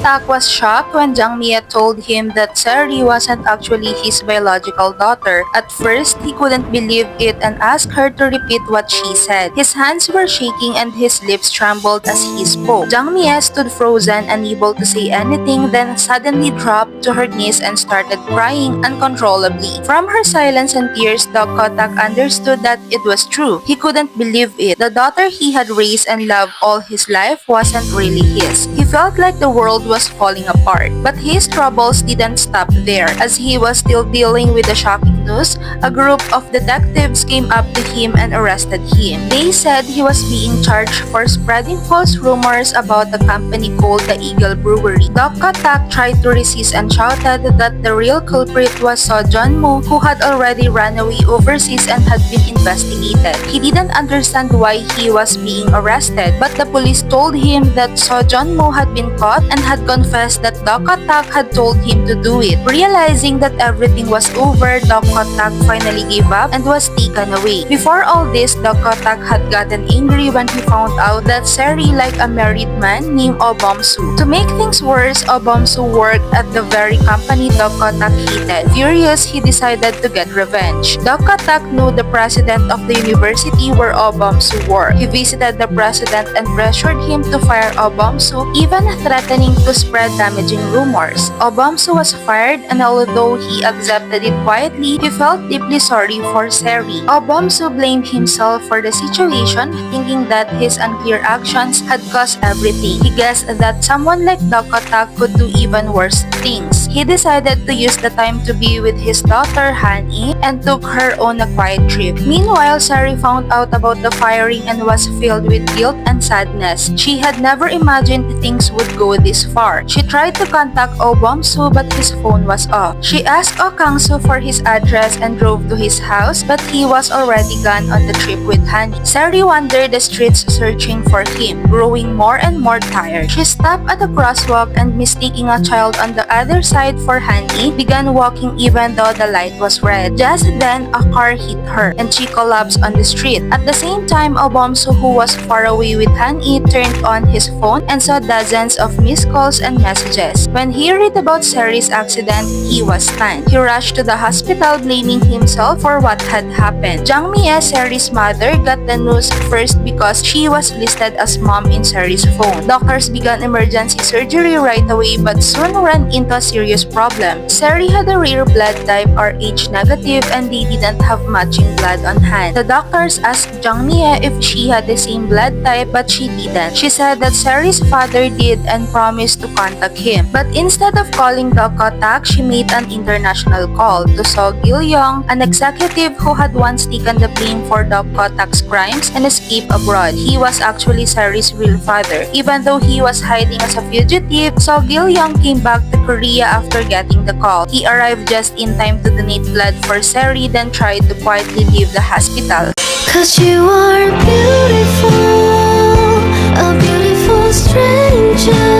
Tak was shocked when Jang Mie told him that Seri wasn't actually his biological daughter. At first, he couldn't believe it and asked her to repeat what she said. His hands were shaking and his lips trembled as he spoke. Jang Mie stood frozen, unable to say anything, then suddenly dropped to her knees and started crying uncontrollably. From her silence and tears, Dong Seok understood that it was true. He couldn't believe it. The daughter he had raised and loved all his life wasn't really his. He felt like the world was falling apart. But his troubles didn't stop there. As he was still dealing with the shocking news, a group of detectives came up to him and arrested him. They said he was being charged for spreading false rumors about the company called the Eagle Brewery. Dong Seok tried to resist and shouted that the real culprit was O Jang Su, who had already run away overseas and had been investigated. He didn't understand why he was being arrested, but the police told him that O Jang Su had been caught and had confessed that Dong Seok had told him to do it. Realizing that everything was over, Dong Seok finally gave up and was taken away. Before all this, Dong Seok had gotten angry when he found out that Seri liked a married man named O Jang Su. To make things worse, O Jang Su worked at the very company Dong Seok hated. Furious, he decided to get revenge. Dong Seok knew the president of the university where O Jang Su worked. He visited the president and pressured him to fire O Jang Su, even threatening to spread damaging rumors. O Jang Su was fired, and although he accepted it quietly, he felt deeply sorry for Seri. O Jang Su blamed himself for the situation, thinking that his unclear actions had caused everything. He guessed that someone like Dong Seok could do even worse things. He decided to use the time to be with his daughter Han-i and took her on a quiet trip. Meanwhile, Seri found out about the firing and was filled with guilt and sadness. She had never imagined things would go this far. She tried to contact O Jang Su, but his phone was off. She asked O Jang Su for his address and drove to his house, but he was already gone on the trip with Han-i. Seri wandered the streets searching for him, growing more and more tired. She stopped at a crosswalk and, mistaking a child on the other side for Han-i, began walking even though the light was red. Just then, a car hit her and she collapsed on the street. At the same time, O Jang Su, who was far away with Han-i, turned on his phone and saw dozens of missed calls and messages. When he read about Seri's accident, he was stunned. He rushed to the hospital, blaming himself for what had happened. Jang Mie, Seri's mother, got the news first because she was listed as mom in Seri's phone. Doctors began emergency surgery right away but soon ran into a serious problem. Seri had a rare blood type, Rh negative, and they didn't have matching blood on hand. The doctors asked Jang Mie if she had the same blood type, but she didn't. She said that Seri's father did and promised to contact him. But instead of calling Dong Seok, she made an international call to So Gil-young, an executive who had once taken the blame for Dong Seok's crimes and escaped abroad. He was actually Seri's real father. Even though he was hiding as a fugitive, So Gil-young came back to Korea after getting the call. He arrived just in time to donate blood for Seri, then tried to quietly leave the hospital. 'Cause you are beautiful, a beautiful stranger.